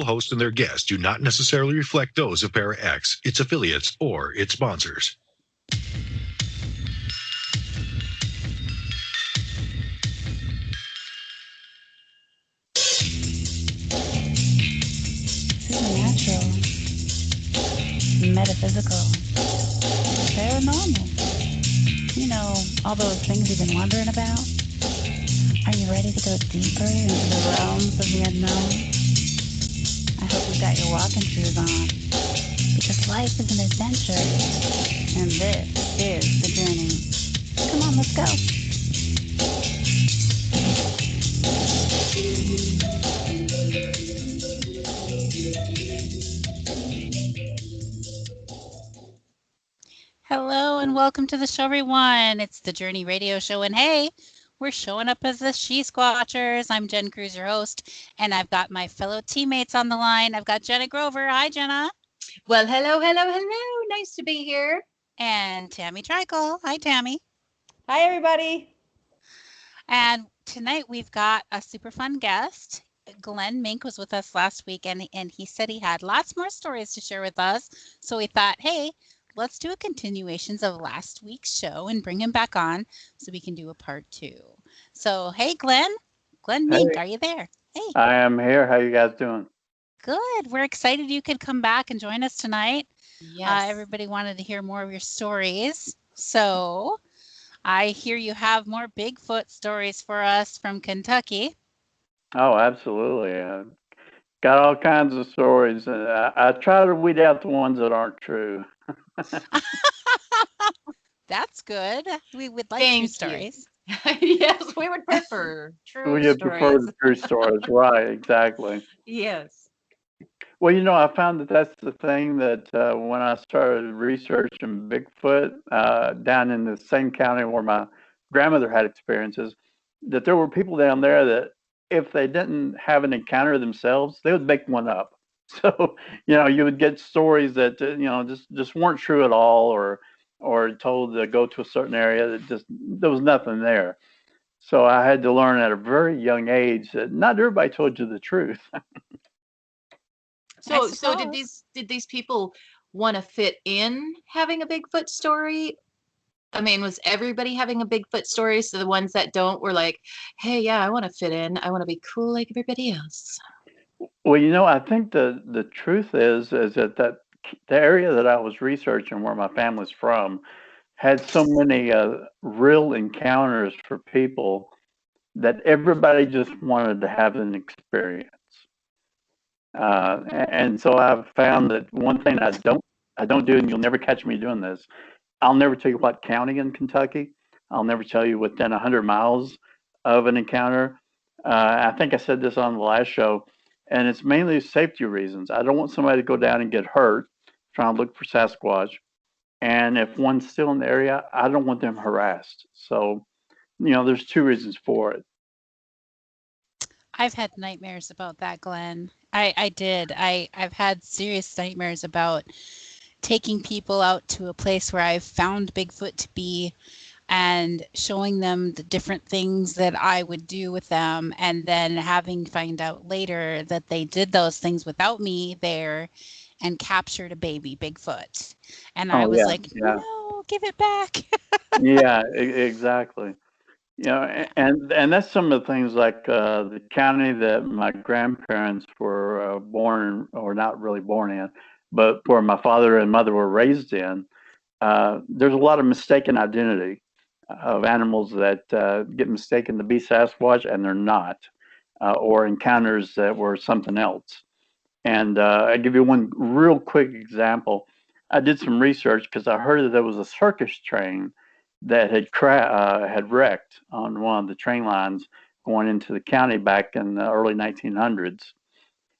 host and their guests do not necessarily reflect those of Para X, its affiliates, or its sponsors. Supernatural, metaphysical, paranormal. You know, all those things you've been wondering about? Are you ready to go deeper into the realms of the unknown? I hope you've got your walking shoes on, because life is an adventure, and this is the journey. Come on, let's go. Hello and welcome to the show, everyone. It's the Journey Radio Show, and hey, we're showing up as the She-Squatchers. I'm Jen Cruz, your host, and I've got my fellow teammates on the line. I've got Jenna Grover. Hi, Jenna. Well, hello, hello, hello. Nice to be here. And Tammy Tricle. Hi, Tammy. Hi, everybody. And tonight we've got a super fun guest. Glenn Mink was with us last week, and he said he had lots more stories to share with us. So we thought, hey, let's do a continuations of last week's show and bring him back on so we can do a part 2. So, hey, Glenn Mink, are you there? Hey. I am here. How you guys doing? Good. We're excited you could come back and join us tonight. Yes. Everybody wanted to hear more of your stories. So I hear you have more Bigfoot stories for us from Kentucky. Oh, absolutely. Got all kinds of stories. I try to weed out the ones that aren't true. That's good. We would like Thank true stories. Yes, we would prefer true We stories. prefer the true stories, right? Exactly. Yes. Well, I found that that's the thing that when I started researching Bigfoot down in the same county where my grandmother had experiences, that there were people down there that if they didn't have an encounter themselves, they would make one up. So, you would get stories that, just weren't true at all, or told to go to a certain area that there was nothing there. So I had to learn at a very young age that not everybody told you the truth. So did these people want to fit in having a Bigfoot story? I mean, was everybody having a Bigfoot story? So the ones that don't were like, hey, yeah, I want to fit in. I want to be cool like everybody else. Well, I think the truth is that the area that I was researching, where my family's from, had so many real encounters for people that everybody just wanted to have an experience. And so I've found that one thing I don't do, and you'll never catch me doing this. I'll never tell you what county in Kentucky. I'll never tell you within 100 miles of an encounter. I think I said this on the last show, and it's mainly safety reasons. I don't want somebody to go down and get hurt trying to look for Sasquatch. And if one's still in the area, I don't want them harassed. So, there's two reasons for it. I've had nightmares about that, Glenn. I did. I've had serious nightmares about taking people out to a place where I've found Bigfoot to be and showing them the different things that I would do with them, and then having find out later that they did those things without me there and captured a baby Bigfoot. And I was like, no, give it back. Yeah, exactly. And that's some of the things like the county that my grandparents were born, or not really born in, but where my father and mother were raised in. There's a lot of mistaken identity of animals that get mistaken to be Sasquatch and they're not, or encounters that were something else. And I'll give you one real quick example. I did some research because I heard that there was a circus train that had wrecked on one of the train lines going into the county back in the early 1900s.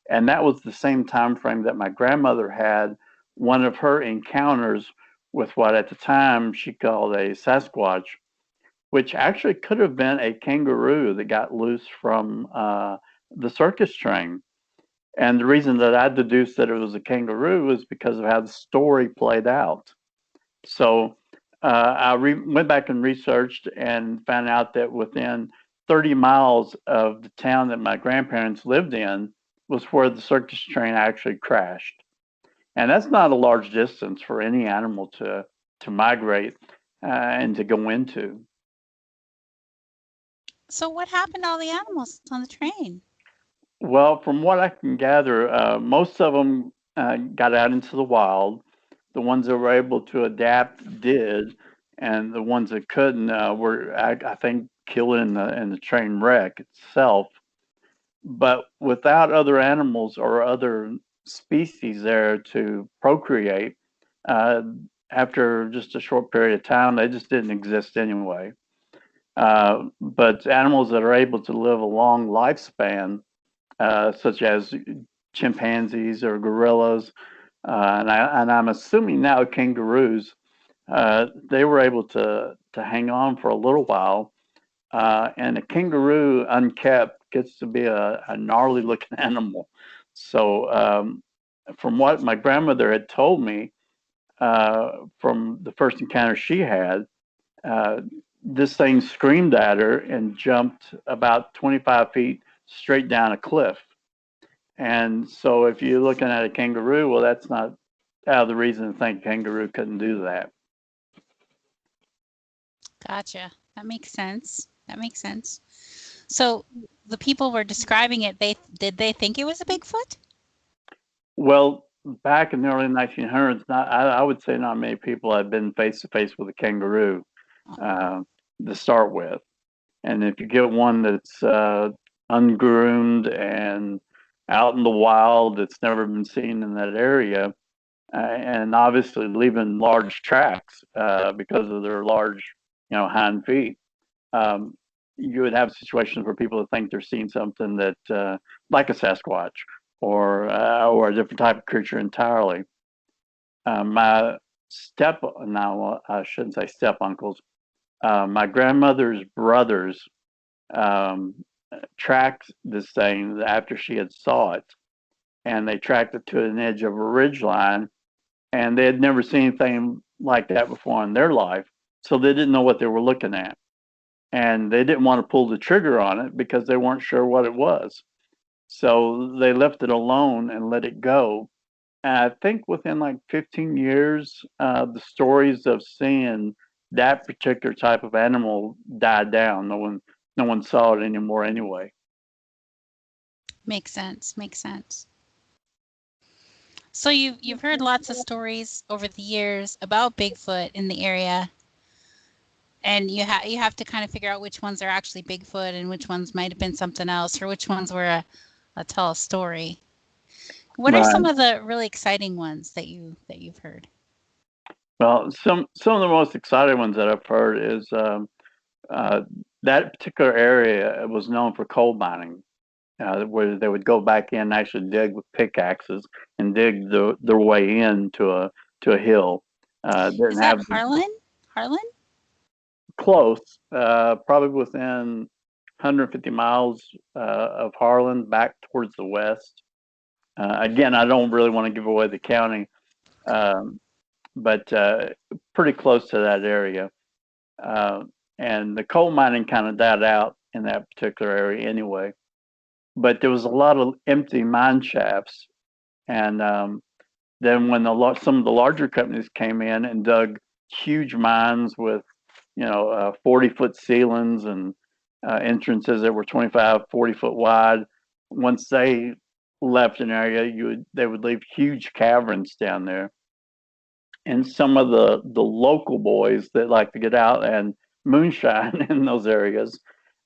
And that was the same time frame that my grandmother had one of her encounters with what at the time she called a Sasquatch, which actually could have been a kangaroo that got loose from the circus train. And the reason that I deduced that it was a kangaroo was because of how the story played out. So I went back and researched and found out that within 30 miles of the town that my grandparents lived in was where the circus train actually crashed. And that's not a large distance for any animal to migrate and to go into. So what happened to all the animals on the train? Well, from what I can gather, most of them got out into the wild. The ones that were able to adapt did, and the ones that couldn't were, I think, killed in the train wreck itself. But without other animals or other species there to procreate, uh, after just a short period of time, they just didn't exist anyway. But animals that are able to live a long lifespan, such as chimpanzees or gorillas, and I'm assuming now kangaroos, they were able to hang on for a little while. And a kangaroo unkept gets to be a gnarly looking animal. So from what my grandmother had told me from the first encounter she had, uh, this thing screamed at her and jumped about 25 feet straight down a cliff. And so if you're looking at a kangaroo, well, that's not out of the reason to think kangaroo couldn't do that. Gotcha. That makes sense. That makes sense. So the people were describing it. Did they think it was a Bigfoot? Well, back in the early 1900s, I would say not many people had been face to face with a kangaroo to start with. And if you get one that's ungroomed and out in the wild, that's never been seen in that area, and obviously leaving large tracks because of their large, hind feet, you would have situations where people think they're seeing something that, like a Sasquatch or a different type of creature entirely. My I shouldn't say step uncles. My grandmother's brothers um, tracked this thing after she had saw it, and they tracked it to an edge of a ridge line, and they had never seen anything like that before in their life, so they didn't know what they were looking at, and they didn't want to pull the trigger on it because they weren't sure what it was. So they left it alone and let it go. And I think within like 15 years, the stories of seeing that particular type of animal died down. No one saw it anymore anyway. Makes sense. Makes sense. So you've heard lots of stories over the years about Bigfoot in the area, and you have to kind of figure out which ones are actually Bigfoot and which ones might have been something else, or which ones were a tell a story. What are some of the really exciting ones that you've heard? Well, some of the most exciting ones that I've heard is that particular area was known for coal mining, where they would go back in and actually dig with pickaxes and dig their way in to a hill. Is that Harlan? Harlan? Close, probably within 150 miles of Harlan, back towards the west. Again, I don't really want to give away the county, but pretty close to that area. And the coal mining kind of died out in that particular area anyway. But there was a lot of empty mine shafts. And then when some of the larger companies came in and dug huge mines with 40-foot ceilings and entrances that were 25, 40-foot wide, once they left an area, they would leave huge caverns down there. And some of the local boys that like to get out and moonshine in those areas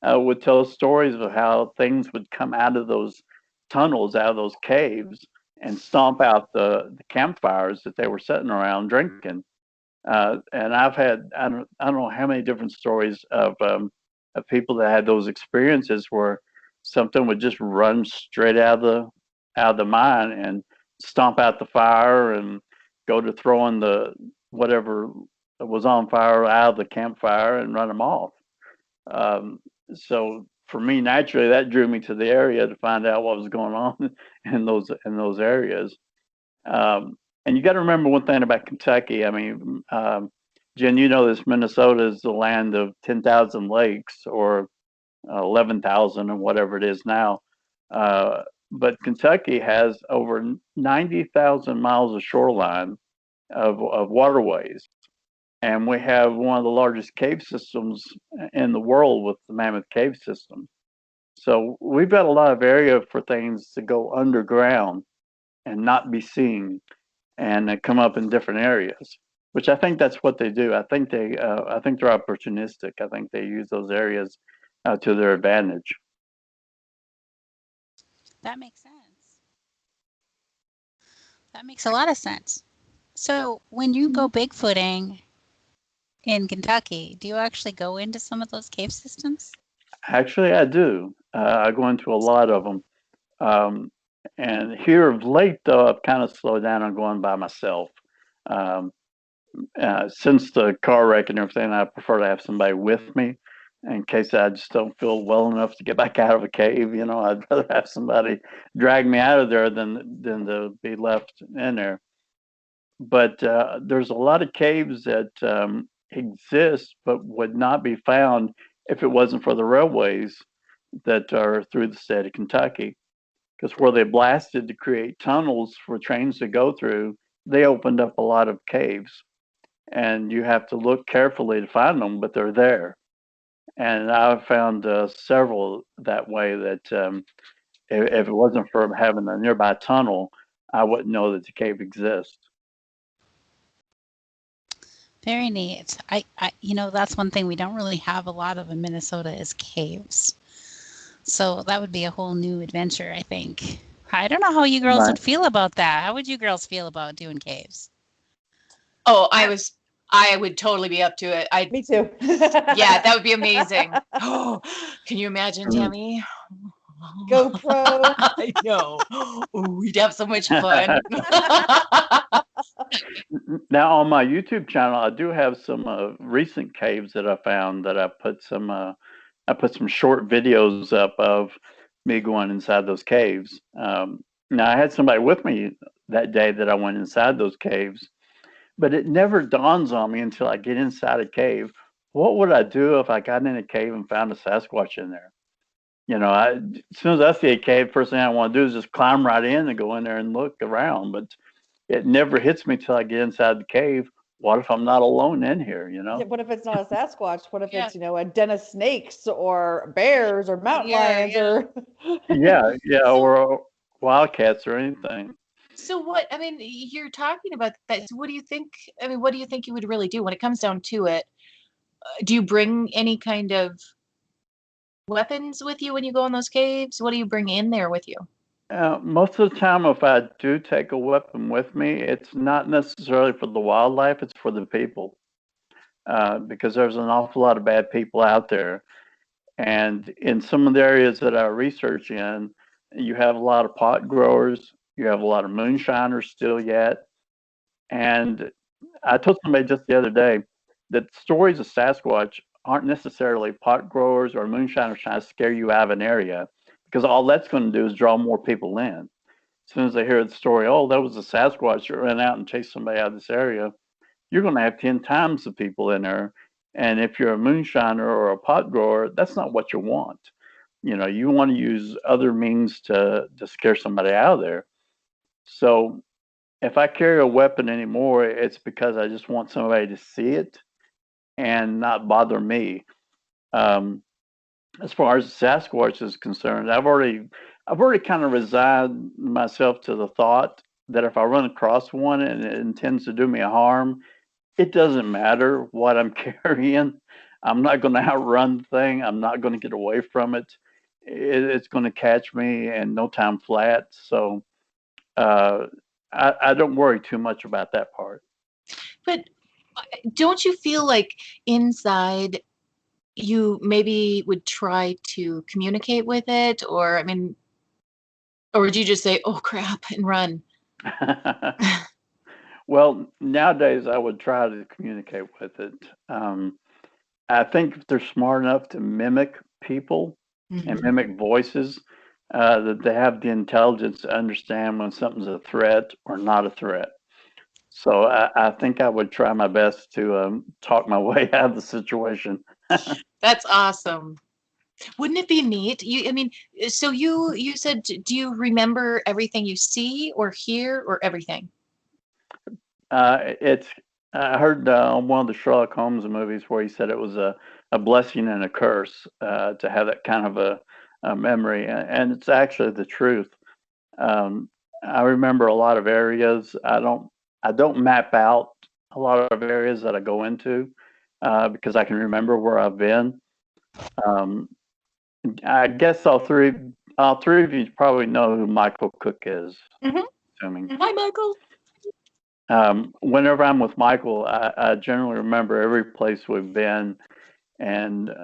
would tell stories of how things would come out of those tunnels, out of those caves, and stomp out the campfires that they were sitting around drinking. And I've had I don't know how many different stories of people that had those experiences where something would just run straight out of the mine and stomp out the fire and go to throwing the whatever was on fire out of the campfire and run them off. So for me, naturally, that drew me to the area to find out what was going on in those areas. And you got to remember one thing about Kentucky. I mean, Jen, you know this. Minnesota is the land of 10,000 lakes, or 11,000, or whatever it is now. But Kentucky has over 90,000 miles of shoreline of waterways. And we have one of the largest cave systems in the world with the Mammoth Cave System. So we've got a lot of area for things to go underground and not be seen, and they come up in different areas. Which I think that's what they do. I think they're opportunistic. I think they use those areas to their advantage. That makes sense. That makes a lot of sense. So when you go Bigfooting in Kentucky, do you actually go into some of those cave systems? Actually, I do. I go into a lot of them. And here of late, though, I've kind of slowed down on going by myself. Um, since the car wreck and everything, I prefer to have somebody with me in case I just don't feel well enough to get back out of a cave. You know, I'd rather have somebody drag me out of there than to be left in there. But there's a lot of caves that exist but would not be found if it wasn't for the railways that are through the state of Kentucky. Because where they blasted to create tunnels for trains to go through, they opened up a lot of caves. And you have to look carefully to find them, but they're there. And I've found several that way that if it wasn't for having a nearby tunnel, I wouldn't know that the cave exists. Very neat. I that's one thing we don't really have a lot of in Minnesota is caves. So that would be a whole new adventure, I think. I don't know how you girls Right. would feel about that. How would you girls feel about doing caves? Oh, I would totally be up to it. Me too. Yeah, that would be amazing. Oh, can you imagine, Tammy? GoPro. I know. Oh, we'd have so much fun. Now on my YouTube channel, I do have some recent caves that I found that I put some short videos up of me going inside those caves. Now I had somebody with me that day that I went inside those caves, but it never dawns on me until I get inside a cave. What would I do if I got in a cave and found a Sasquatch in there? You know, as soon as I see a cave, first thing I want to do is just climb right in and go in there and look around. But it never hits me till I get inside the cave. What if I'm not alone in here? You know? What if it's not a Sasquatch? What if Yeah. it's, a den of snakes or bears or mountain Yeah, lions yeah. or Yeah, So- or wildcats or anything. So what, I mean, you're talking about that. So what do you think? I mean, what do you think you would really do when it comes down to it? Do you bring any kind of weapons with you when you go in those caves? What do you bring in there with you? Most of the time, if I do take a weapon with me, it's not necessarily for the wildlife, it's for the people. Because there's an awful lot of bad people out there. And in some of the areas that I research in, you have a lot of pot growers, you have a lot of moonshiners still yet. And I told somebody just the other day that stories of Sasquatch aren't necessarily pot growers or moonshiners trying to scare you out of an area, because all that's going to do is draw more people in. As soon as they hear the story, oh, that was a Sasquatch that ran out and chased somebody out of this area, you're going to have 10 times the people in there. And if you're a moonshiner or a pot grower, that's not what you want. You know, you want to use other means to scare somebody out of there. So if I carry a weapon anymore, it's because I just want somebody to see it and not bother me. As far as Sasquatch is concerned, I've already kind of resigned myself to the thought that if I run across one and it intends to do me a harm, it doesn't matter what I'm carrying. I'm not going to outrun the thing. I'm not going to get away from it. It's going to catch me in no time flat. So I don't worry too much about that part. But don't you feel like inside you maybe would try to communicate with it? Or, I mean, or would you just say, oh crap, and run? Well, nowadays I would try to communicate with it. I think if they're smart enough to mimic people and mimic voices, that they have the intelligence to understand when something's a threat or not a threat. So I think I would try my best to talk my way out of the situation. That's awesome. Wouldn't it be neat? I mean, so you said, do you remember everything you see or hear or everything? It's I heard on one of the Sherlock Holmes movies where he said it was a blessing and a curse to have that kind of a memory, and it's actually the truth. Um, I remember a lot of areas. I don't map out a lot of areas that I go into because I can remember where I've been. Um, I guess all three of you probably know who Michael Cook is. Mhm. Assuming. Hi, Michael. Whenever I'm with Michael, I generally remember every place we've been, and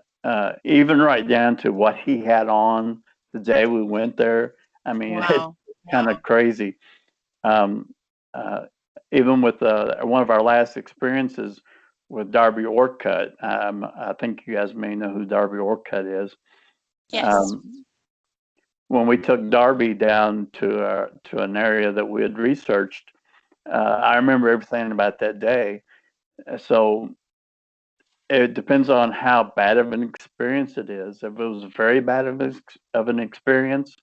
even right down to what he had on the day we went there. I mean, it's Wow. kind of crazy. Um, uh, Even with one of our last experiences with Darby Orcutt, I think you guys may know who Darby Orcutt is. Yes. Um, when we took Darby down to an area that we had researched, I remember everything about that day. So it depends on how bad of an experience it is. If it was very bad of an experience,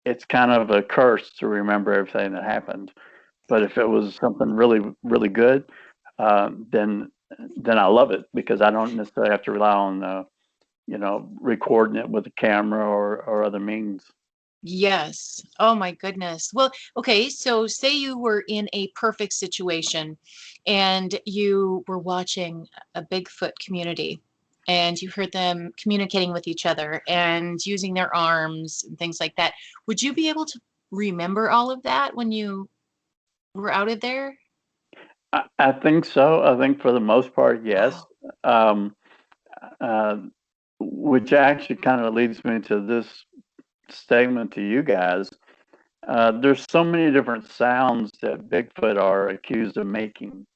it's kind of a curse to remember everything that happened. But if it was something really, really good, then I love it because I don't necessarily have to rely on recording it with a camera or other means. Yes. Oh my goodness. Well, okay, so say you were in a perfect situation and you were watching a Bigfoot community and you heard them communicating with each other and using their arms and things like that. Would you be able to remember all of that when you were out of there? I think so. I think for the most part, yes. Wow. Um, uh, which actually kind of leads me to this statement to you guys. There's so many different sounds that Bigfoot are accused of making.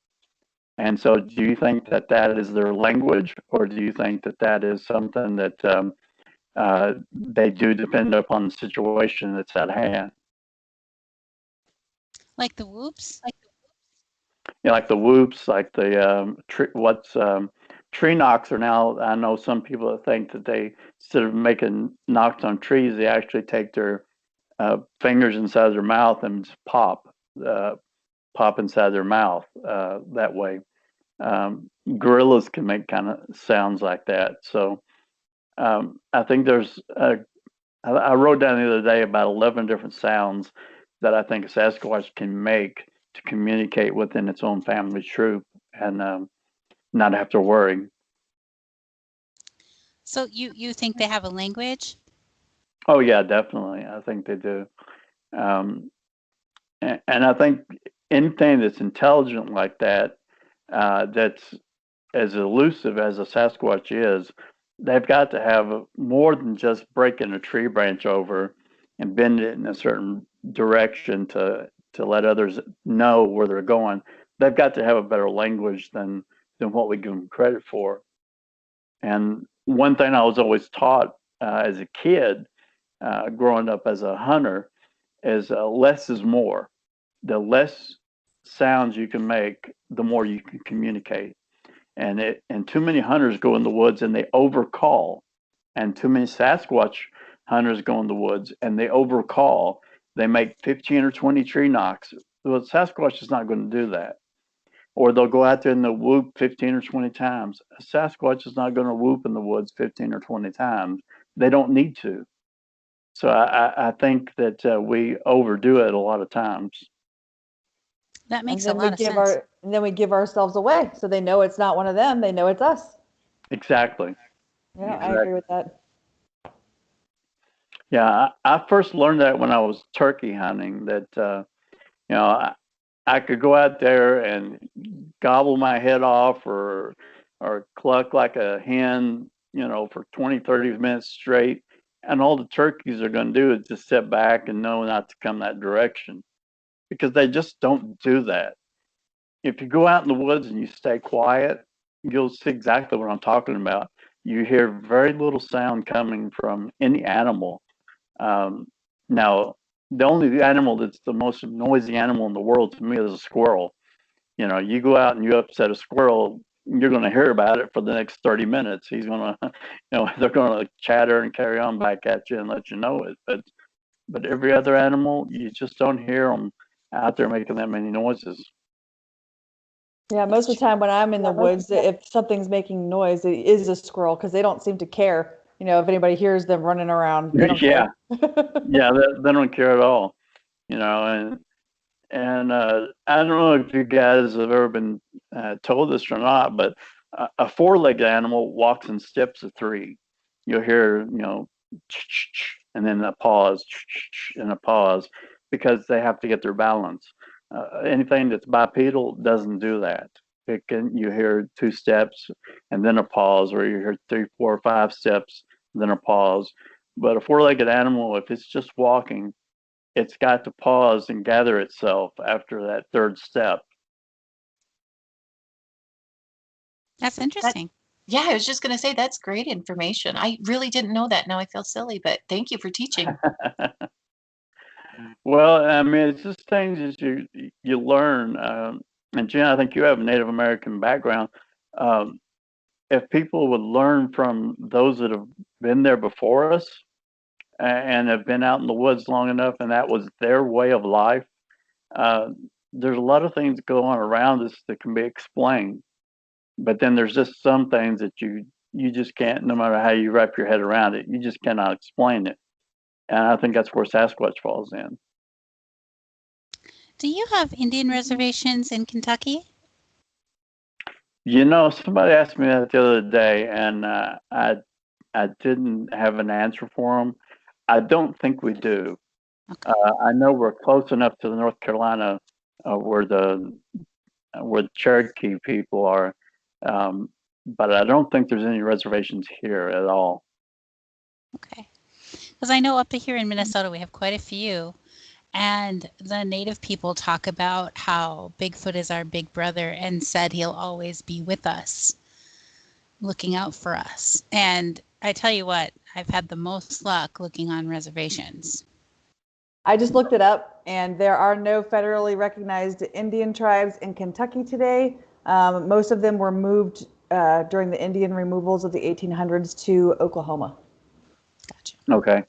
And so, do you think that that is their language, or do you think that that is something that they do depend upon the situation that's at hand? Like the whoops? Like the whoops, like the tree knocks are now. I know some people that think that they, instead of making knocks on trees, they actually take their fingers inside their mouth and just uh, pop inside their mouth that way. Gorillas can make kind of sounds like that. So I think I wrote down the other day about 11 different sounds that I think a Sasquatch can make to communicate within its own family troop and not have to worry. So you think they have a language? Oh yeah, definitely. I think they do. Um, and I think anything that's intelligent like that, that's as elusive as a Sasquatch is, they've got to have more than just breaking a tree branch over and bend it in a certain direction to let others know where they're going. They've got to have a better language than what we give them credit for. And one thing I was always taught as a kid, growing up as a hunter, is less is more. The less sounds you can make, the more you can communicate. And too many hunters go in the woods and they overcall, and too many Sasquatch hunters go in the woods and they overcall. They make 15 or 20 tree knocks. Well, Sasquatch is not going to do that. Or they'll go out there and they'll whoop 15 or 20 times. A Sasquatch is not going to whoop in the woods 15 or 20 times. They don't need to. So I think that we overdo it a lot of times. That makes And a then we lot of give sense. ourselves away. So they know it's not one of them. They know it's us. Exactly. Yeah, I Exactly. agree with that. Yeah, I first learned that when I was turkey hunting. That you know, I could go out there and gobble my head off or cluck like a hen, for 20, 30 minutes straight. And all the turkeys are going to do is just sit back and know not to come that direction because they just don't do that. If you go out in the woods and you stay quiet, you'll see exactly what I'm talking about. You hear very little sound coming from any animal. Um, Now, the only animal that's the most noisy animal in the world to me is a squirrel. You go out and you upset a squirrel, you're going to hear about it for the next 30 minutes. He's going to, they're going to chatter and carry on back at you and let you know it. But every other animal, you just don't hear them out there making that many noises. Yeah, most of the time when I'm in the woods, if something's making noise, it is a squirrel because they don't seem to care. If anybody hears them running around, they don't Yeah. care. Yeah, they don't care at all. And I don't know if you guys have ever been told this or not, but a four-legged animal walks in steps of three. You'll hear, and then a pause, and a pause, because they have to get their balance. Anything that's bipedal doesn't do that. You hear two steps and then a pause, or you hear 3, 4, 5 steps, then a pause. But a four-legged animal, if it's just walking, it's got to pause and gather itself after that third step. That's interesting. Yeah, I was just going to say that's great information. I really didn't know that. Now I feel silly, but thank you for teaching. Well, I mean, it's just things that you learn. And Jen, I think you have a Native American background. If people would learn from those that have been there before us and have been out in the woods long enough, and that was their way of life, there's a lot of things going on around us that can be explained. But then there's just some things that you just can't, no matter how you wrap your head around it, you just cannot explain it. And I think that's where Sasquatch falls in. Do you have Indian reservations in Kentucky? Somebody asked me that the other day, and I didn't have an answer for them. I don't think we do. Okay. I know we're close enough to the North Carolina where the Cherokee people are, but I don't think there's any reservations here at all. Okay. Because I know up here in Minnesota we have quite a few, and the Native people talk about how Bigfoot is our big brother and said he'll always be with us, looking out for us. And I tell you what, I've had the most luck looking on reservations. I just looked it up, and there are no federally recognized Indian tribes in Kentucky today. Most of them were moved during the Indian removals of the 1800s to Oklahoma. Gotcha. Okay.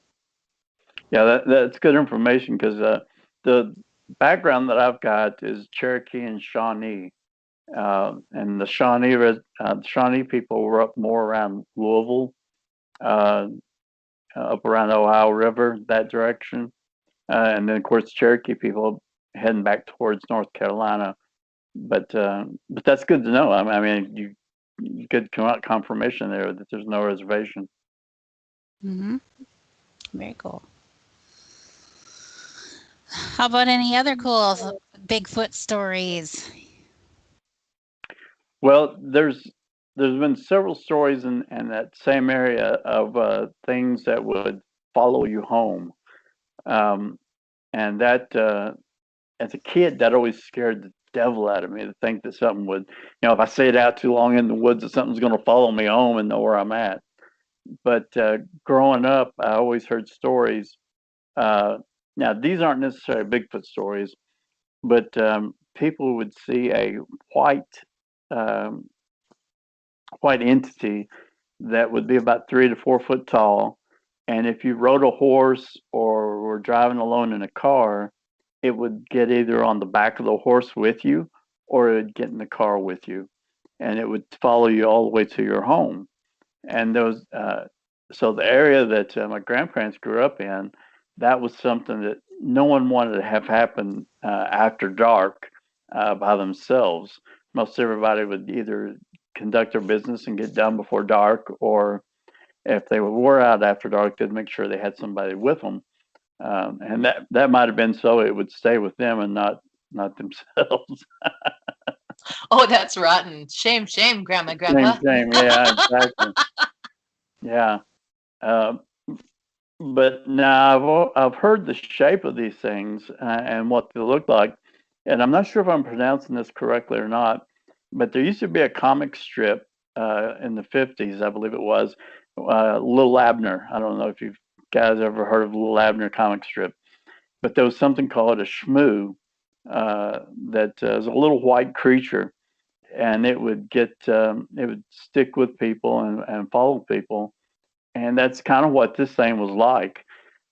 Yeah, that's good information, because the background that I've got is Cherokee and Shawnee. And the Shawnee people were up more around Louisville, up around the Ohio River, that direction. And then, of course, Cherokee people heading back towards North Carolina. But that's good to know. I mean, you could come out confirmation there that there's no reservation. Mm-hmm. Very cool. How about any other cool Bigfoot stories? Well, there's been several stories in that same area of things that would follow you home, and that as a kid, that always scared the devil out of me, to think that something would, if I stayed out too long in the woods, that something's going to follow me home and know where I'm at. But growing up, I always heard stories. Now, these aren't necessarily Bigfoot stories, but people would see a white um, white entity that would be about 3 to 4 foot tall. And if you rode a horse or were driving alone in a car, it would get either on the back of the horse with you, or it would get in the car with you, and it would follow you all the way to your home. And so the area that my grandparents grew up in, that was something that no one wanted to have happen after dark by themselves. Most everybody would either conduct their business and get done before dark, or if they were out after dark, they'd make sure they had somebody with them. And that might have been so it would stay with them and not themselves. Oh, that's rotten. Shame, shame, Grandma, Grandpa. Shame. Yeah, exactly. Yeah. But now I've heard the shape of these things and what they look like, and I'm not sure if I'm pronouncing this correctly or not. But there used to be a comic strip in the 50s, I believe it was, Little Abner. I don't know if you guys ever heard of Little Abner comic strip, but there was something called a shmoo that is a little white creature. and it would stick with people and follow people. And that's kind of what this thing was like.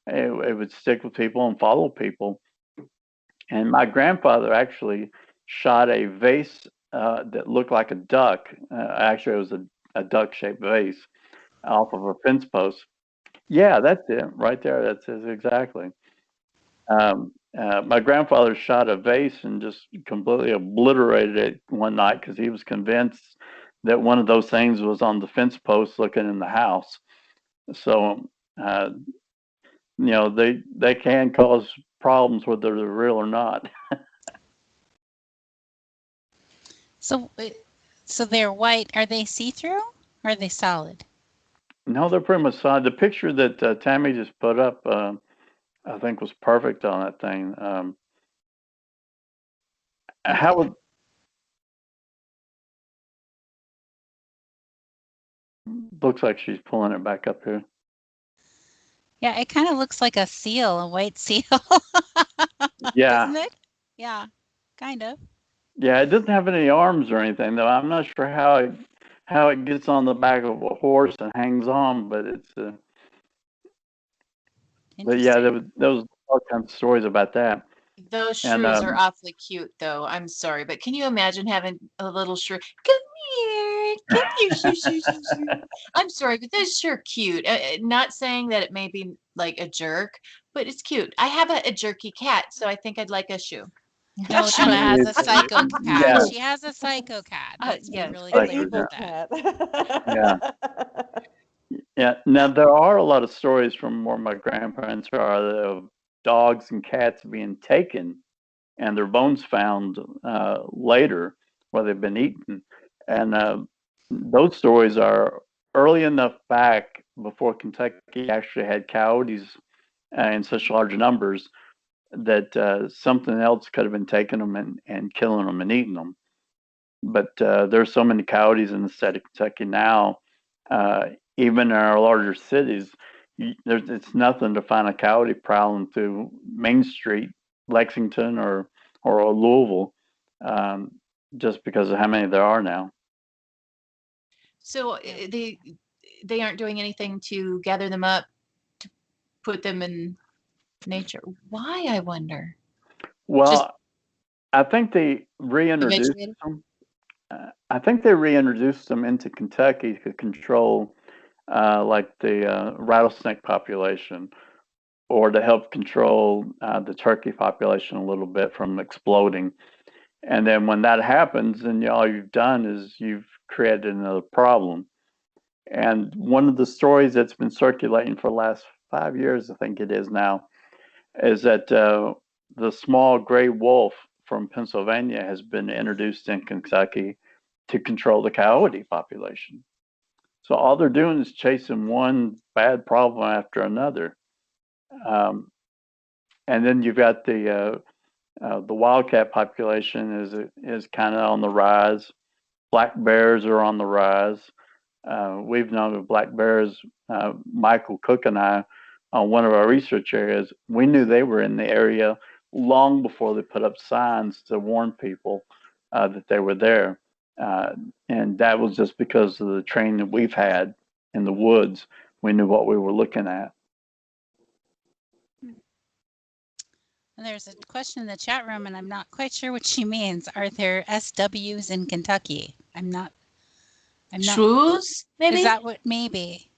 It would stick with people and follow people. And my grandfather actually shot a vase that looked like a duck. Actually, it was a duck-shaped vase off of a fence post. Yeah, that's it right there. That's it exactly. My grandfather shot a vase and just completely obliterated it one night because he was convinced that one of those things was on the fence post looking in the house. So, uh, they can cause problems whether they're real or not. So, so they're white. Are they see-through or are they solid? No, they're pretty much solid. The picture that Tammy just put up, I think, was perfect on that thing. How would looks like she's pulling it back up here. Yeah, it kind of looks like a seal, a white seal. Yeah. Doesn't it? Yeah, kind of. Yeah, it doesn't have any arms or anything though. I'm not sure how it gets on the back of a horse and hangs on, but it's but yeah, there was all kinds of stories about that. Those And shrews are awfully cute, though. I'm sorry, but can you imagine having a little shrew? Come here, come here, shoo, shoo, shoo, shoo. I'm sorry, but they're sure cute. Not saying that it may be like a jerk, but it's cute. I have a jerky cat, so I think I'd like a shoe. No, she has a psycho cat. Yeah. She has a psycho cat. Let's be yes. really An clear evil about that. Yeah. Yeah. Now there are a lot of stories from where my grandparents are of dogs and cats being taken and their bones found later where they've been eaten. And those stories are early enough back before Kentucky actually had coyotes in such large numbers that something else could have been taking them and killing them and eating them. But there's so many coyotes in the state of Kentucky now, even in our larger cities, it's nothing to find a coyote prowling through Main Street, Lexington, or Louisville, um, just because of how many there are now. So they aren't doing anything to gather them up, to put them in nature. Why, I wonder? Well, Just I think they reintroduced eventually. them. I think they reintroduced them into Kentucky to control, like the rattlesnake population, or to help control the turkey population a little bit from exploding. And then when that happens, then all you've done is you've created another problem. And one of the stories that's been circulating for the last 5 years, I think it is now, is that the small gray wolf from Pennsylvania has been introduced in Kentucky to control the coyote population. So all they're doing is chasing one bad problem after another. Um, and then you've got the wildcat population is kind of on the rise. Black bears are on the rise. We've known of black bears. Michael Cook and I, on one of our research areas, we knew they were in the area long before they put up signs to warn people that they were there. And that was just because of the training that we've had in the woods. We knew what we were looking at. And there's a question in the chat room, and I'm not quite sure what she means. Are there SWs in Kentucky? I'm not. Shrews, maybe? Is that what? Maybe.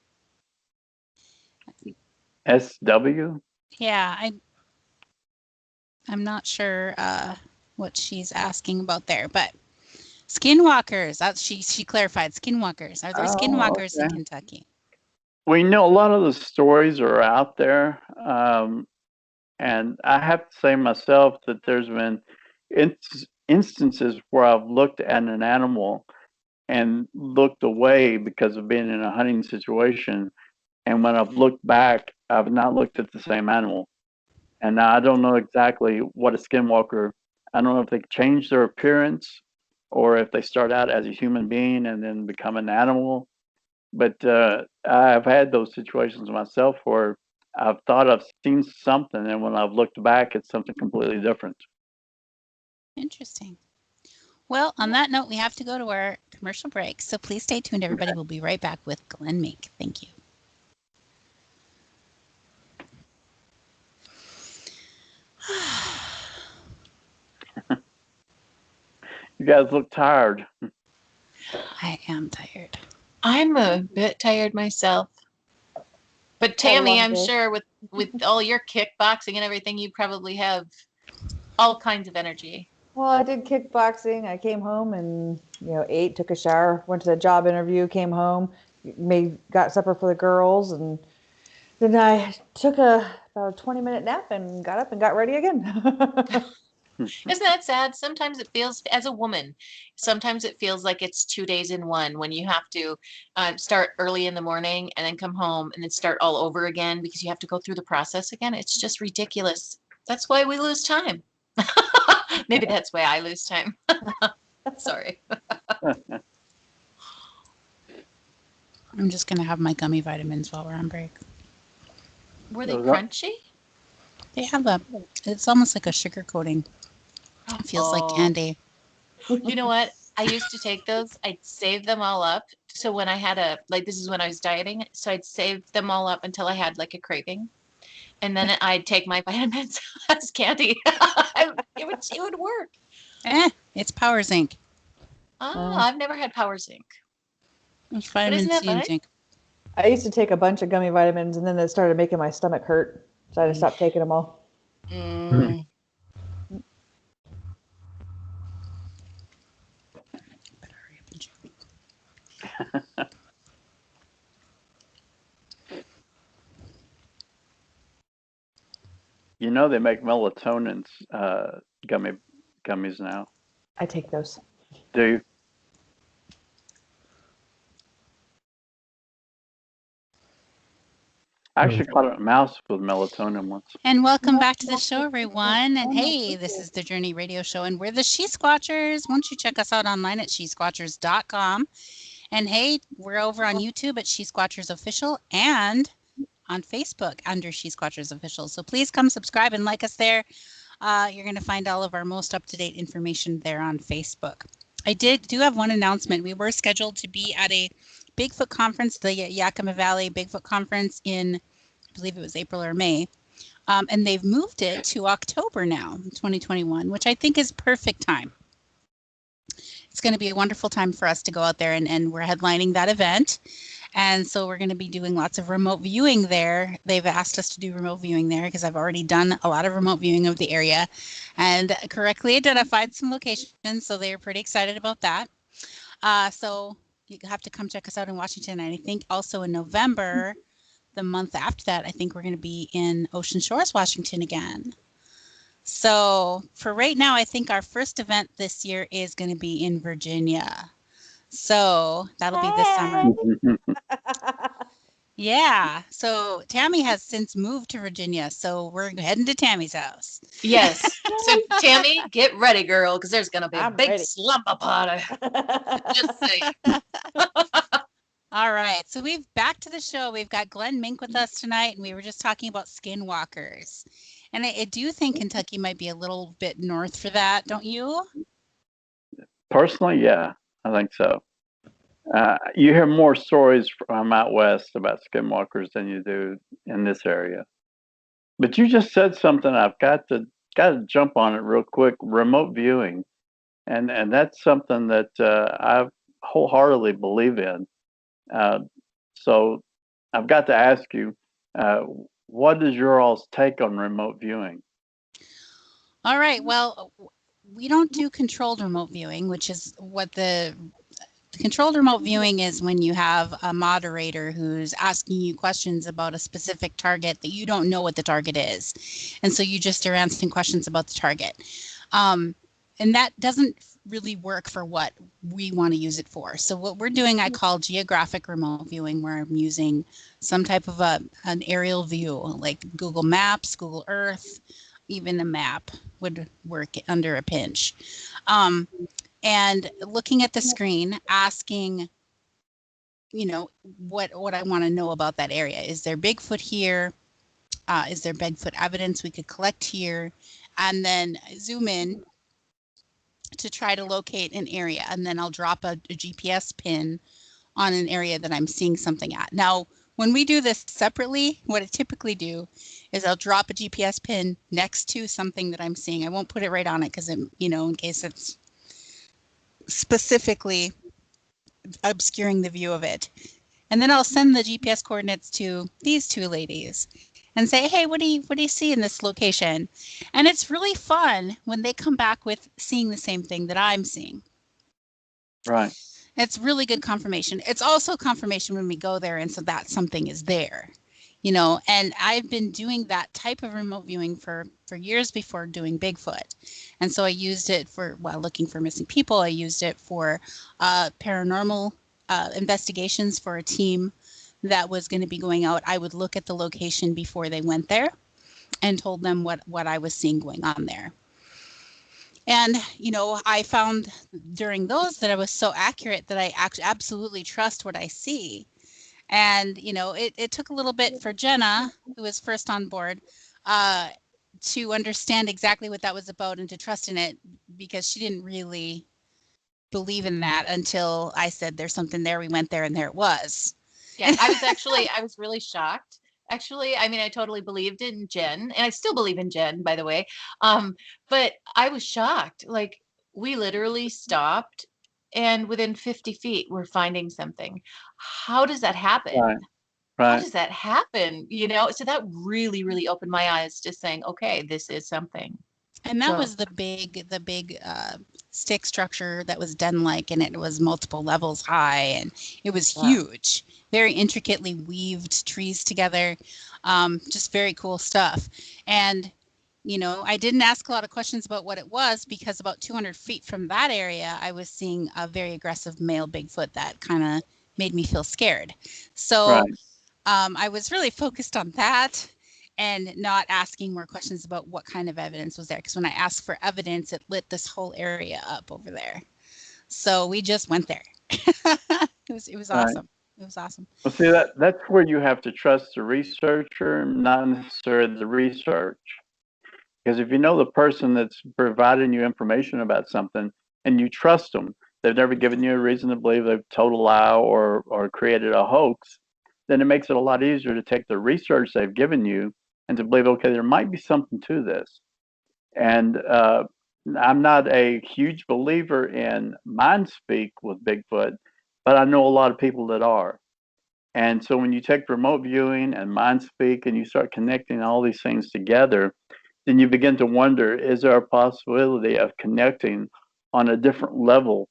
SW? Yeah, I'm not sure what she's asking about there, but skinwalkers. That's she clarified. Skinwalkers. Are there skinwalkers in Kentucky? We know a lot of the stories are out there. And I have to say myself that there's been instances where I've looked at an animal and looked away because of being in a hunting situation. And when I've looked back, I've not looked at the same animal. And now I don't know exactly what a skinwalker, I don't know if they change their appearance or if they start out as a human being and then become an animal. But I've had those situations myself where I've thought I've seen something, and when I've looked back, it's something completely different. Interesting. Well, on that note, we have to go to our commercial break. So please stay tuned, everybody. We'll be right back with Glenn Mink. Thank you. You guys look tired. I am tired. I'm a bit tired myself. But Had a Tammy, long I'm day. sure with all your kickboxing and everything, you probably have all kinds of energy. Well, I did kickboxing. I came home and ate, took a shower, went to the job interview, came home, got supper for the girls, and then I took about a 20-minute nap and got up and got ready again. Isn't that sad? Sometimes it feels, as a woman, sometimes it feels like it's 2 days in one when you have to start early in the morning and then come home and then start all over again because you have to go through the process again. It's just ridiculous. That's why we lose time. Maybe that's why I lose time. Sorry. I'm just going to have my gummy vitamins while we're on break. Were they crunchy? They have it's almost like a sugar coating. It feels like candy. You know what? I used to take those. I'd save them all up. So when I had this is when I was dieting. So I'd save them all up until I had like a craving. And then I'd take my vitamins as candy. It would work. It's Power Zinc. Oh, I've never had Power Zinc. It's vitamin C and zinc. I used to take a bunch of gummy vitamins, and then it started making my stomach hurt, so I just stopped taking them all. Mm. You know they make melatonin gummies now. I take those. Do you? I actually caught a mouse with melatonin once. And welcome back to the show, everyone. And hey, this is the Journey Radio Show, and we're the She-Squatchers. Won't you check us out online at She-Squatchers.com? And hey, we're over on YouTube at She-Squatchers Official and on Facebook under She-Squatchers Official. So please come subscribe and like us there. You're going to find all of our most up-to-date information there on Facebook. I do have one announcement. We were scheduled to be at a Bigfoot conference, the Yakima Valley Bigfoot conference in, I believe it was April or May. And they've moved it to October now, 2021, which I think is perfect time. It's going to be a wonderful time for us to go out there, and we're headlining that event. And so we're going to be doing lots of remote viewing there. They've asked us to do remote viewing there because I've already done a lot of remote viewing of the area and correctly identified some locations. So they're pretty excited about that. So you have to come check us out in Washington. And I think also in November, the month after that, I think we're going to be in Ocean Shores, Washington again. So for right now, I think our first event this year is going to be in Virginia. So that'll be this summer. Yeah. So Tammy has since moved to Virginia. So we're heading to Tammy's house. Yes. So Tammy, get ready, girl, because there's going to be a big ready. slumber party. Just saying. All right. So back to the show. We've got Glenn Mink with us tonight, and we were just talking about skinwalkers. And I do think Kentucky might be a little bit north for that, don't you? Personally, yeah, I think so. You hear more stories from out west about skinwalkers than you do in this area. But you just said something I've got to jump on it real quick. Remote viewing, and that's something that I wholeheartedly believe in. So I've got to ask you, what is your all's take on remote viewing? All right. Well, we don't do controlled remote viewing, which is what the controlled remote viewing is when you have a moderator who's asking you questions about a specific target that you don't know what the target is. And so you just are answering questions about the target. And that doesn't really work for what we want to use it for. So what we're doing, I call geographic remote viewing, where I'm using some type of an aerial view, like Google Maps, Google Earth, even a map would work under a pinch. And looking at the screen, asking, what I want to know about that area. Is there Bigfoot here? Is there Bigfoot evidence we could collect here? And then zoom in to try to locate an area, and then I'll drop a GPS pin on an area that I'm seeing something at. Now, when we do this separately, what I typically do is I'll drop a GPS pin next to something that I'm seeing. I won't put it right on it because, in case it's specifically obscuring the view of it. And then I'll send the GPS coordinates to these two ladies and say, hey, what do you see in this location? And it's really fun when they come back with seeing the same thing that I'm seeing. Right. It's really good confirmation. It's also confirmation when we go there and so that something is there, and I've been doing that type of remote viewing for years before doing Bigfoot. And so I used it for, looking for missing people. I used it for paranormal investigations for a team that was going to be going out. I would look at the location before they went there and told them what I was seeing going on there. And, I found during those that I was so accurate that I absolutely trust what I see. And, it took a little bit for Jena, who was first on board, to understand exactly what that was about and to trust in it, because she didn't really believe in that until I said, there's something there. We went there and there it was. Yeah, I was really shocked. Actually, I mean, I totally believed in Jen, and I still believe in Jen, by the way. But I was shocked. Like, we literally stopped, and within 50 feet, we're finding something. How does that happen? Right. How Right. does that happen? So that really, really opened my eyes to saying, okay, this is something. And that was the big stick structure that was den-like, and it was multiple levels high, and it was huge, very intricately weaved trees together, just very cool stuff. And, I didn't ask a lot of questions about what it was because about 200 feet from that area, I was seeing a very aggressive male Bigfoot that kind of made me feel scared. So I was really focused on that and not asking more questions about what kind of evidence was there. Because when I asked for evidence, it lit this whole area up over there. So we just went there. It was awesome. It was awesome. Well, see, that's where you have to trust the researcher, not necessarily the research. Because if you know the person that's providing you information about something and you trust them, they've never given you a reason to believe they've told a lie or created a hoax, then it makes it a lot easier to take the research they've given you and to believe, okay, there might be something to this. And I'm not a huge believer in mind speak with Bigfoot, but I know a lot of people that are. And so when you take remote viewing and mind speak and you start connecting all these things together, then you begin to wonder, is there a possibility of connecting on a different level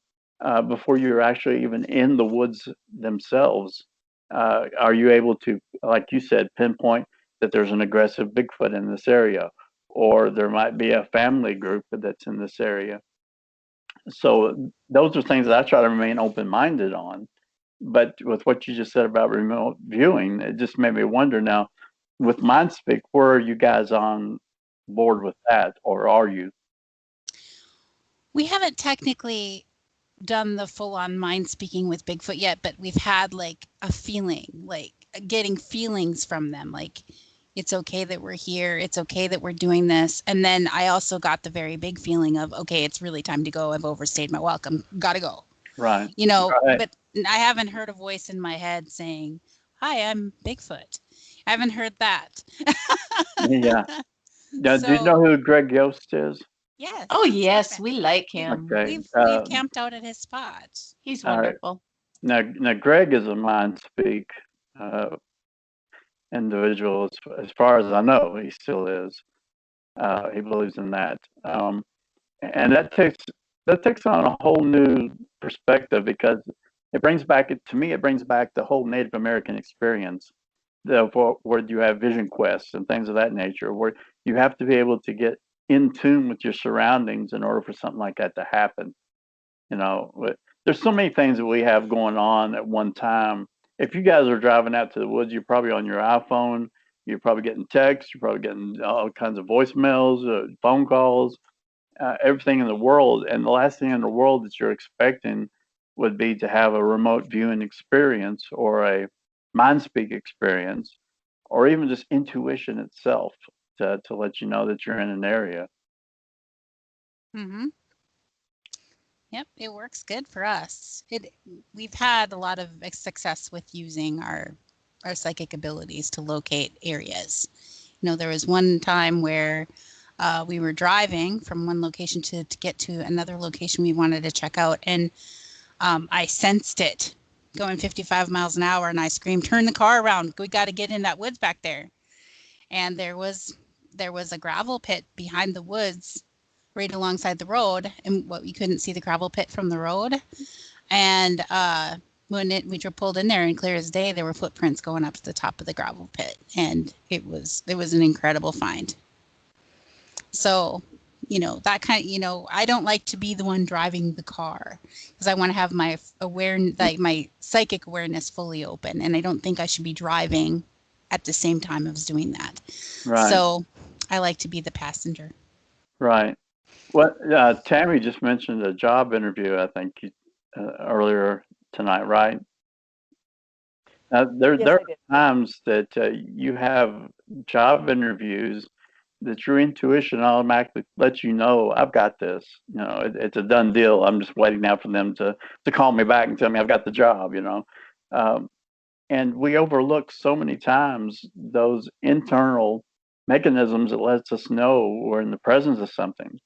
before you're actually even in the woods themselves? Are you able to, like you said, pinpoint that there's an aggressive Bigfoot in this area, or there might be a family group that's in this area? So those are things that I try to remain open-minded on. But with what you just said about remote viewing, it just made me wonder now, with MindSpeak, where are you guys on board with that, or are you? We haven't technically done the full-on mind speaking with Bigfoot yet, but we've had like a feeling, like getting feelings from them, like it's okay that we're here, it's okay that we're doing this. And then I also got the very big feeling of, okay, it's really time to go. I've overstayed my welcome. Gotta go. Right. Right. But I haven't heard a voice in my head saying, hi, I'm Bigfoot. I haven't heard that. Yeah. Now, do you know who Greg Yost is? Yes. Oh, yes, we like him. Okay. We've camped out at his spot. He's wonderful. Now, Greg is a MindSpeak individual, as far as I know, he still is. He believes in that, and that takes on a whole new perspective, because it brings back the whole Native American experience, where you have vision quests and things of that nature, where you have to be able to get in tune with your surroundings in order for something like that to happen. There's so many things that we have going on at one time. If you guys are driving out to the woods, you're probably on your iPhone, you're probably getting texts, you're probably getting all kinds of voicemails, phone calls, everything in the world. And the last thing in the world that you're expecting would be to have a remote viewing experience or a MindSpeak experience, or even just intuition itself to let you know that you're in an area. Mm-hmm. Yep, it works good for us. We've had a lot of success with using our psychic abilities to locate areas. There was one time where we were driving from one location to get to another location we wanted to check out, and I sensed it going 55 miles an hour, and I screamed, "Turn the car around! We got to get in that woods back there!" And there was a gravel pit behind the woods, right alongside the road, and we couldn't see the gravel pit from the road. And when we pulled in there, and clear as day, there were footprints going up to the top of the gravel pit, and it was an incredible find. So, that kind of, I don't like to be the one driving the car, because I want to have my my psychic awareness fully open, and I don't think I should be driving at the same time as doing that. Right. So I like to be the passenger. Right. What Tammy just mentioned a job interview, I think, earlier tonight, right? There Yes, are I did. times that you have job interviews that your intuition automatically lets you know, I've got this. It's a done deal. I'm just waiting now for them to call me back and tell me I've got the job. And we overlook so many times those internal mechanisms that lets us know we're in the presence of something.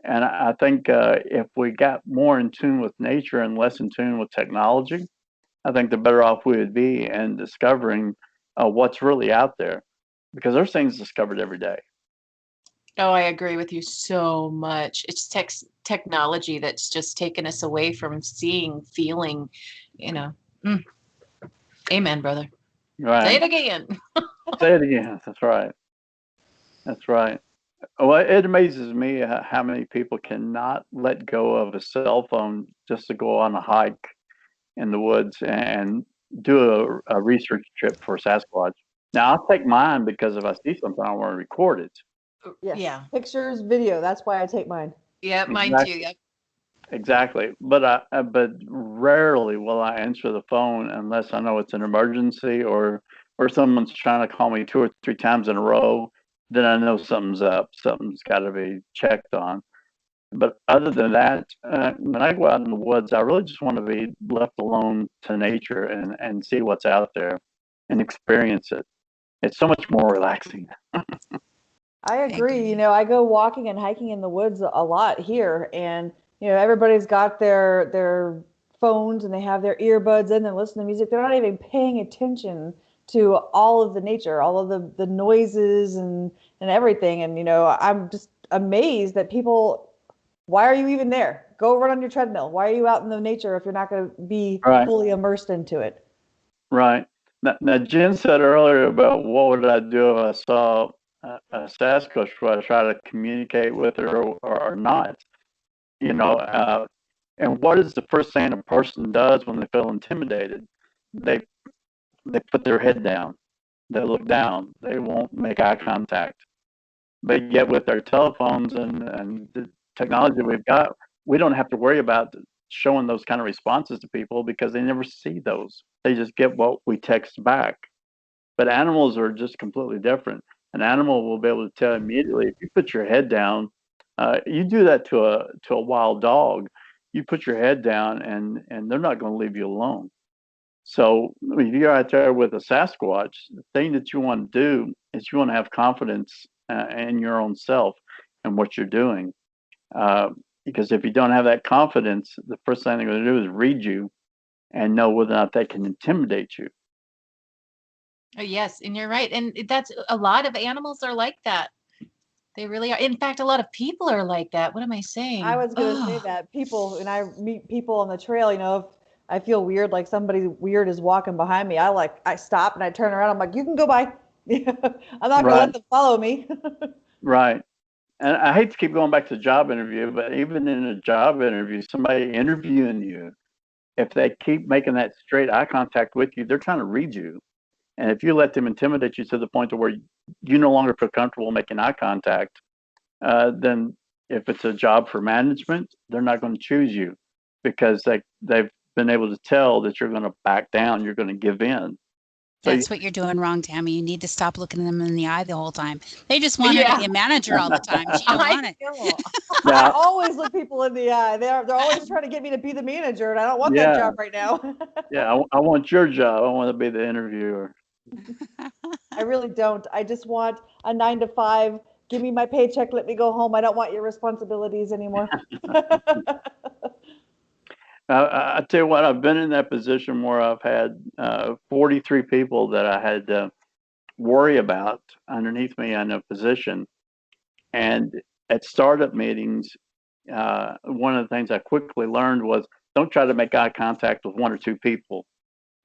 And I think if we got more in tune with nature and less in tune with technology, I think the better off we would be in discovering what's really out there, because there's things discovered every day. Oh, I agree with you so much. It's technology that's just taken us away from seeing, feeling, Amen, brother. Right. Say it again. Say it again. That's right. That's right. Well, it amazes me how many people cannot let go of a cell phone just to go on a hike in the woods and do a research trip for Sasquatch. Now, I'll take mine because if I see something, I want to record it. Yes. Yeah. Pictures, video. That's why I take mine. Yeah, mine Exactly. too. Yep. Exactly. But rarely will I answer the phone unless I know it's an emergency or someone's trying to call me 2 or 3 times in a row. Then I know something's up. Something's got to be checked on. But other than that, when I go out in the woods, I really just want to be left alone to nature and see what's out there and experience it. It's so much more relaxing. I agree. I go walking and hiking in the woods a lot here, and everybody's got their phones and they have their earbuds in and listen to music. They're not even paying attention to all of the nature, all of the noises and everything. And I'm just amazed that people. Why are you even there? Go run on your treadmill. Why are you out in the nature if you're not going to be fully immersed into it? Right. Now, Jen said earlier about what would I do if I saw a Sasquatch? Would I try to communicate with her or not? And what is the first thing a person does when they feel intimidated? They put their head down. They look down. They won't make eye contact. But yet with our telephones and the technology we've got, we don't have to worry about showing those kind of responses to people because they never see those. They just get what we text back. But animals are just completely different. An animal will be able to tell immediately if you put your head down. You do that to a wild dog. You put your head down, and they're not going to leave you alone. So if you're out there with a Sasquatch, the thing that you want to do is you want to have confidence in your own self and what you're doing. Because if you don't have that confidence, the first thing they're going to do is read you and know whether or not they can intimidate you. Oh, yes, and you're right. And that's a lot of animals are like that. They really are. In fact, a lot of people are like that. What am I saying? I was going to say that people, when I meet people on the trail, if I feel weird, like somebody weird is walking behind me, I stop and I turn around. I'm like, you can go by. I'm not going to let them follow me. Right. And I hate to keep going back to the job interview, but even in a job interview, somebody interviewing you, if they keep making that straight eye contact with you, they're trying to read you. And if you let them intimidate you to the point to where you no longer feel comfortable making eye contact, then if it's a job for management, they're not going to choose you because they've been able to tell that you're going to back down, you're going to give in. That's what you're doing wrong, Tammy. You need to stop looking them in the eye the whole time. They just want her to be a manager all the time. She don't want it. I always look people in the eye. They're always trying to get me to be the manager, and I don't want that job right now. I want your job. I want to be the interviewer. I really don't. I just want a 9 to 5. Give me my paycheck. Let me go home. I don't want your responsibilities anymore. I tell you what, I've been in that position where I've had 43 people that I had to worry about underneath me in a position. And at startup meetings, one of the things I quickly learned was don't try to make eye contact with 1 or 2 people,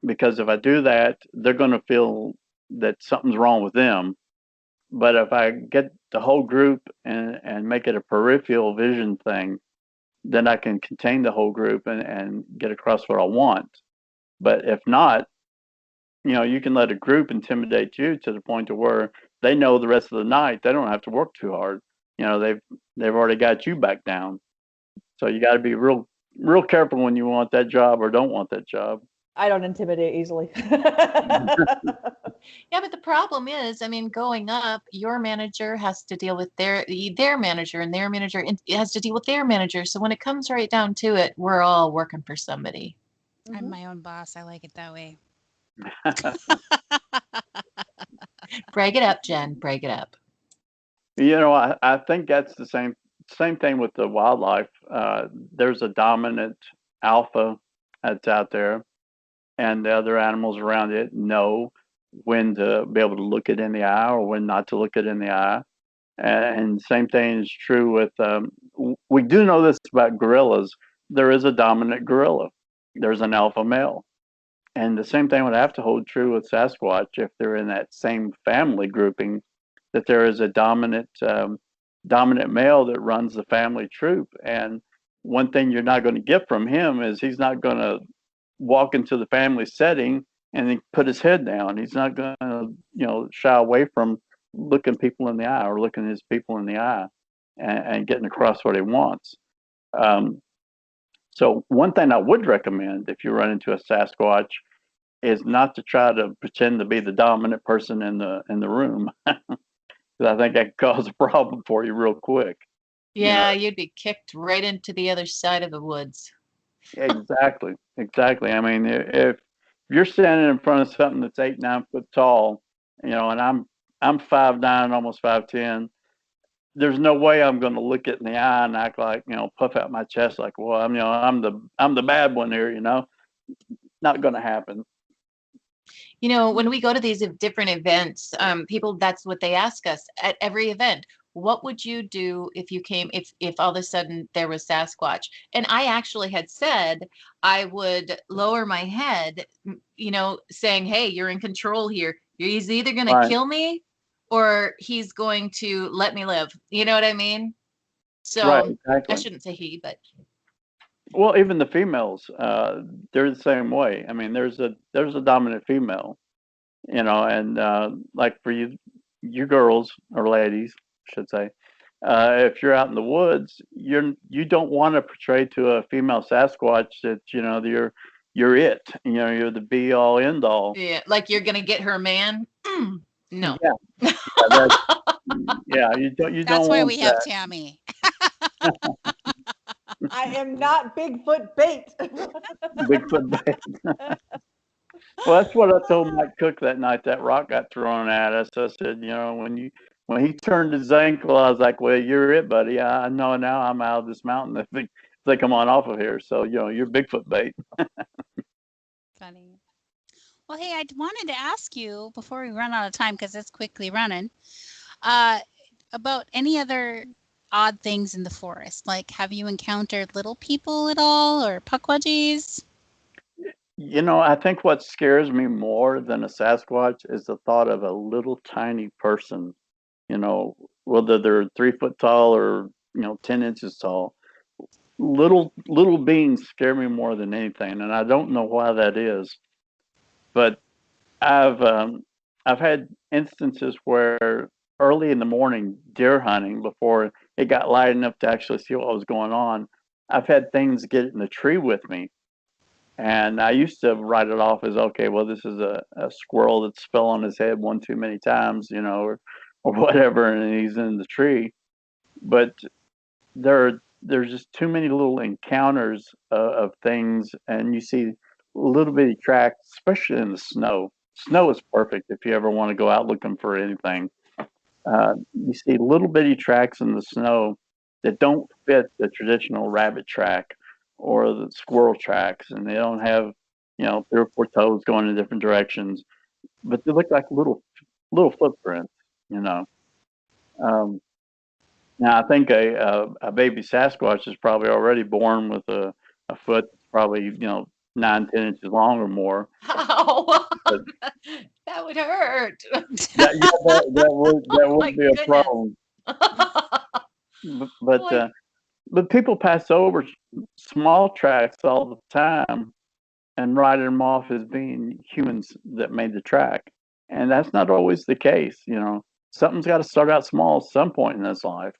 because if I do that, they're going to feel that something's wrong with them. But if I get the whole group and make it a peripheral vision thing, then I can contain the whole group and get across what I want. But if not, you can let a group intimidate you to the point to where they know the rest of the night they don't have to work too hard. They've already got you back down. So you got to be real careful when you want that job or don't want that job. I don't intimidate easily. Yeah, but the problem is, going up, your manager has to deal with their manager, and their manager has to deal with their manager. So when it comes right down to it, we're all working for somebody. I'm my own boss. I like it that way. Brag it up, Jen. Brag it up. I think that's the same thing with the wildlife. There's a dominant alpha that's out there, and the other animals around it know when to be able to look it in the eye or when not to look it in the eye. And same thing is true with, we do know this about gorillas. There is a dominant gorilla. There's an alpha male. And the same thing would have to hold true with Sasquatch if they're in that same family grouping, that there is a dominant male that runs the family troop. And one thing you're not going to get from him is he's not going to walk into the family setting and then put his head down. He's not going to, shy away from looking people in the eye or looking his people in the eye and getting across what he wants. So one thing I would recommend if you run into a Sasquatch is not to try to pretend to be the dominant person in the room. Because I think that could cause a problem for you real quick. Yeah, you'd be kicked right into the other side of the woods. Exactly. If you're standing in front of something that's 8-9 foot tall, and I'm 5'9", almost 5'10", there's no way I'm going to look it in the eye and act like, puff out my chest like, well, I'm the bad one here, Not going to happen. When we go to these different events, people, that's what they ask us at every event. What would you do if you came, if all of a sudden there was Sasquatch? And I actually had said I would lower my head, saying, hey, you're in control here. He's either going to kill me or he's going to let me live. You know what I mean? So exactly. I shouldn't say he, but. Well, even the females, they're the same way. There's a dominant female, and like for you girls or ladies, I should say, if you're out in the woods, you don't want to portray to a female Sasquatch that you're it, you're the be all end all. Yeah, like you're gonna get her man. No. Yeah, you don't. That's why we have Tammy. I am not Bigfoot bait. Bigfoot bait. Well, that's what I told Mike Cook that night that rock got thrown at us. I said, when he turned his ankle, I was like, well, you're it, buddy. I know now I'm out of this mountain if they come on off of here. So, you're Bigfoot bait. Funny. Well, hey, I wanted to ask you before we run out of time, because it's quickly running, about any other odd things in the forest. Like, have you encountered little people at all or pukwudgies? I think what scares me more than a Sasquatch is the thought of a little tiny person, whether they're 3 foot tall or, 10 inches tall. Little beings scare me more than anything, and I don't know why that is. But I've had instances where early in the morning deer hunting, before it got light enough to actually see what was going on, I've had things get in the tree with me. And I used to write it off as, okay, well, this is a squirrel that fell on his head one too many times, or whatever, and he's in the tree. But there's just too many little encounters of things, and you see little bitty tracks, especially in the snow. Snow is perfect if you ever want to go out looking for anything. You see little bitty tracks in the snow that don't fit the traditional rabbit track or the squirrel tracks, and they don't have, 3 or 4 toes going in different directions, but they look like little footprints, you know. Um, Now, I think a baby Sasquatch is probably already born with a foot that's probably 9, 10 inches long or more. Ow. But That would hurt. that Oh my would be a goodness. problem. But Boy, but people pass over small tracks all the time and write them off as being humans that made the track, and that's not always the case. Something's got to start out small at some point in this life.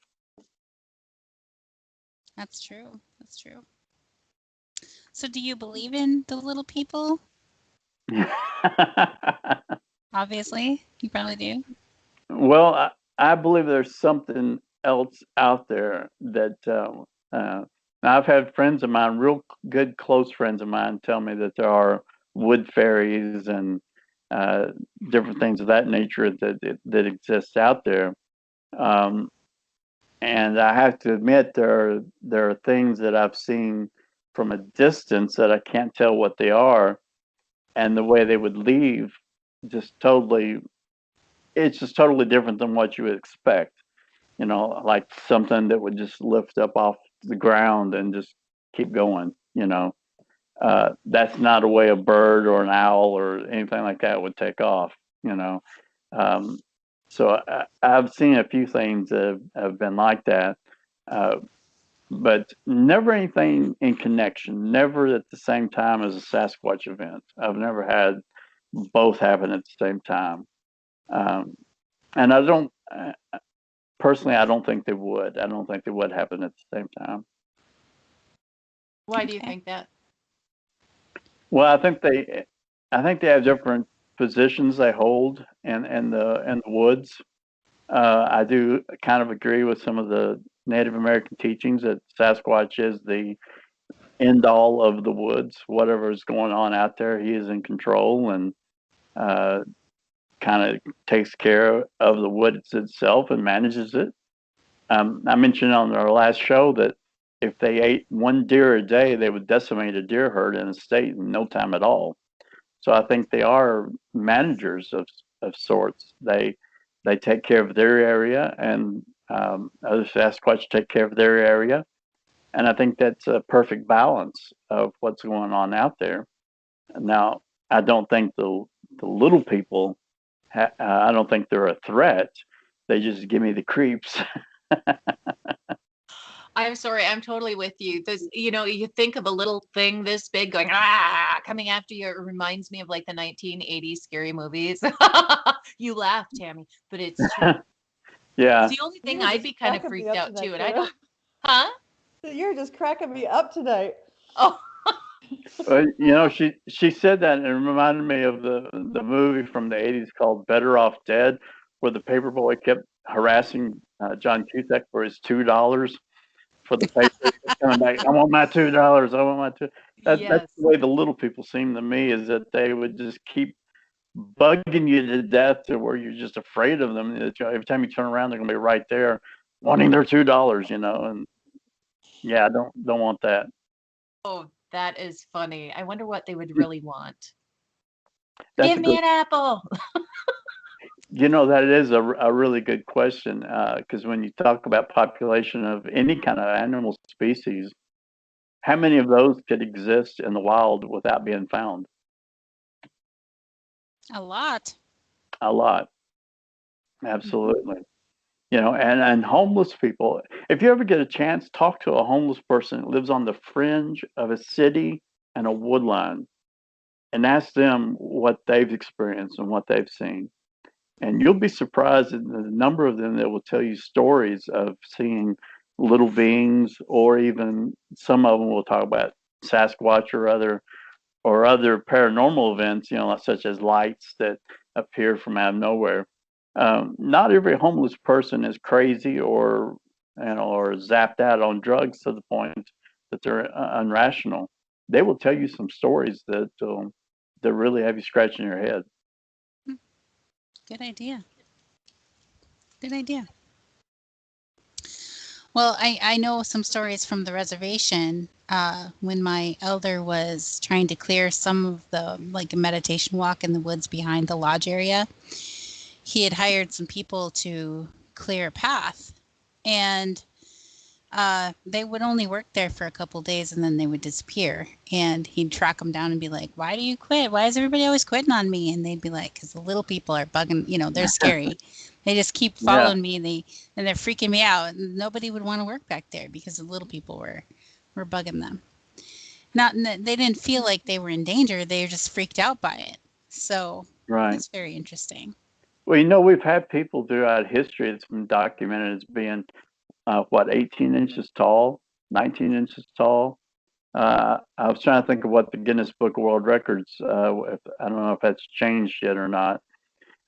That's true. That's true. So do you believe in the little people? Obviously, you probably do. Well, I believe there's something else out there that I've had friends of mine, real good close friends of mine, tell me that there are wood fairies and uh, different things of that nature that exists out there. Um, and I have to admit, there are things that I've seen from a distance that I can't tell what they are, and the way they would leave, just totally, it's just totally different than what you would expect. Like something that would just lift up off the ground and just keep going. That's not a way a bird or an owl or anything like that would take off, you know. Um, so I've seen a few things that have been like that, uh, but never anything in connection, never at the same time as a Sasquatch event. I've never had both happen at the same time. Um, and I don't, personally, I don't think they would. I don't think they would happen at the same time. why do you Okay. think that? Well, I think they have different positions they hold in the woods. I do kind of agree with some of the Native American teachings that Sasquatch is the end all of the woods. Whatever is going on out there, he is in control and uh, kind of takes care of the woods itself and manages it. I mentioned on our last show that if they ate one deer a day, they would decimate a deer herd in a state in no time at all. So I think they are managers of sorts. They take care of their area, and other Sasquatch take care of their area. And I think that's a perfect balance of what's going on out there. Now, I don't think the little people. I don't think they're a threat. They just give me the creeps. I'm sorry, I'm totally with you. You think of a little thing this big going coming after you. It reminds me of like the 1980s scary movies. You laugh, Tammy, but it's true. Yeah. It's the only thing You're I'd just be kind of cracking me freaked up out tonight, too, and I Kara. don't. Huh? You're just cracking me up tonight. Oh, She said that and it reminded me of the movie from the 80s called Better Off Dead, where the paperboy kept harassing John Cusack for his $2 for the paper. He kept coming back, I want my $2. I want my two. That's yes. the way the little people seem to me, is that they would just keep bugging you to death to where you're just afraid of them. Every time you turn around, they're gonna be right there, wanting their $2. And yeah, I don't want that. Oh, that is funny. I wonder what they would really want. That's Give a me good. an apple. That is a really good question, because when you talk about population of any kind of animal species, how many of those could exist in the wild without being found? A lot. A lot, absolutely. And homeless people. If you ever get a chance, talk to a homeless person that lives on the fringe of a city and a woodline, and ask them what they've experienced and what they've seen. And you'll be surprised at the number of them that will tell you stories of seeing little beings, or even some of them will talk about Sasquatch or other or other paranormal events, such as lights that appear from out of nowhere. Not every homeless person is crazy or or zapped out on drugs to the point that they're unrational. They will tell you some stories that really have you scratching your head. Good idea. Good idea. Well, I know some stories from the reservation when my elder was trying to clear some of the, like, a meditation walk in the woods behind the lodge area. He had hired some people to clear a path, and they would only work there for a couple days and then they would disappear. And he'd track them down and be like, "Why do you quit? Why is everybody always quitting on me?" And they'd be like, "Because the little people are bugging, they're scary. They just keep following me, and they're freaking me out." And nobody would want to work back there because the little people were bugging them. They didn't feel like they were in danger. They were just freaked out by it. So That's very interesting. Well, we've had people throughout history that's been documented as being 18 inches tall, 19 inches tall. I was trying to think of what the Guinness Book of World Records, I don't know if that's changed yet or not,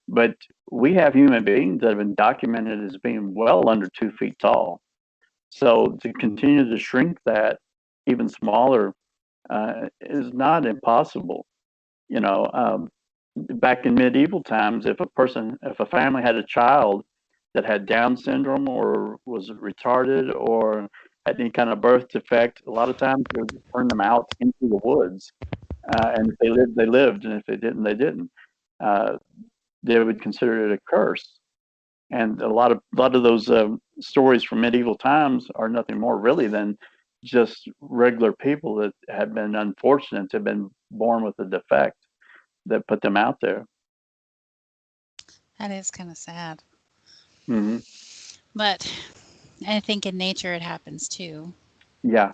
but we have human beings that have been documented as being well under 2 feet tall. So to continue to shrink that even smaller is not impossible. Back in medieval times, if a family had a child that had Down syndrome or was retarded or had any kind of birth defect, a lot of times they would turn them out into the woods. And if they lived, they lived, and if they didn't, they didn't. They would consider it a curse. And a lot of those stories from medieval times are nothing more really than just regular people that have been unfortunate to have been born with a defect that put them out there. That is kind of sad. Mm-hmm. But I think in nature it happens too. Yeah.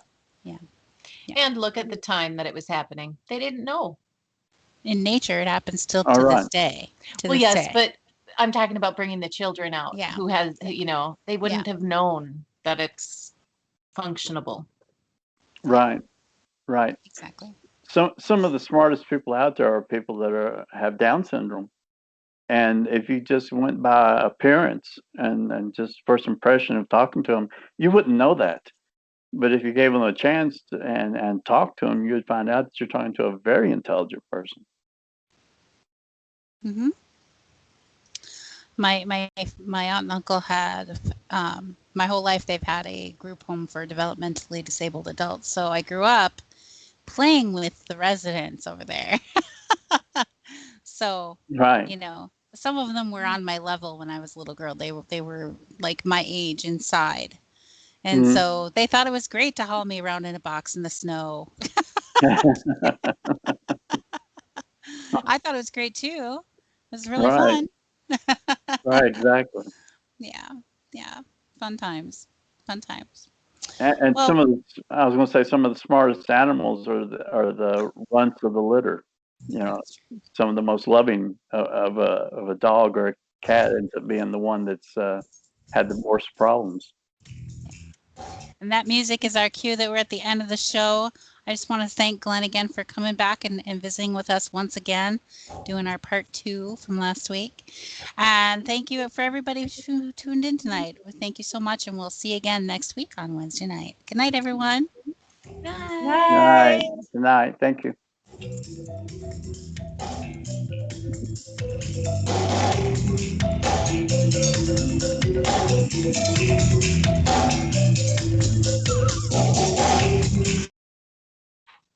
And look at the time that it was happening. They didn't know. In nature it happens still to this day. But I'm talking about bringing the children out who has, they wouldn't have known that it's functionable. Right. Exactly. Some of the smartest people out there are people that have Down syndrome. And if you just went by appearance and just first impression of talking to them, you wouldn't know that. But if you gave them a chance and talked to them, you would find out that you're talking to a very intelligent person. Mm-hmm. My aunt and uncle had, my whole life they've had a group home for developmentally disabled adults. So I grew up playing with the residents over there. So, some of them were on my level when I was a little girl. They were like my age inside. And so they thought it was great to haul me around in a box in the snow. I thought it was great too. It was really fun. Right, exactly. Yeah. Fun times. And I was going to say some of the smartest animals are the runts of the litter. Some of the most loving of a dog or a cat ends up being the one that's had the worst problems. And that music is our cue that we're at the end of the show. I just want to thank Glenn again for coming back and visiting with us once again, doing our part 2 from last week. And thank you for everybody who tuned in tonight. Thank you so much, and we'll see you again next week on Wednesday night. Good night, everyone. Night. Good night. Thank you.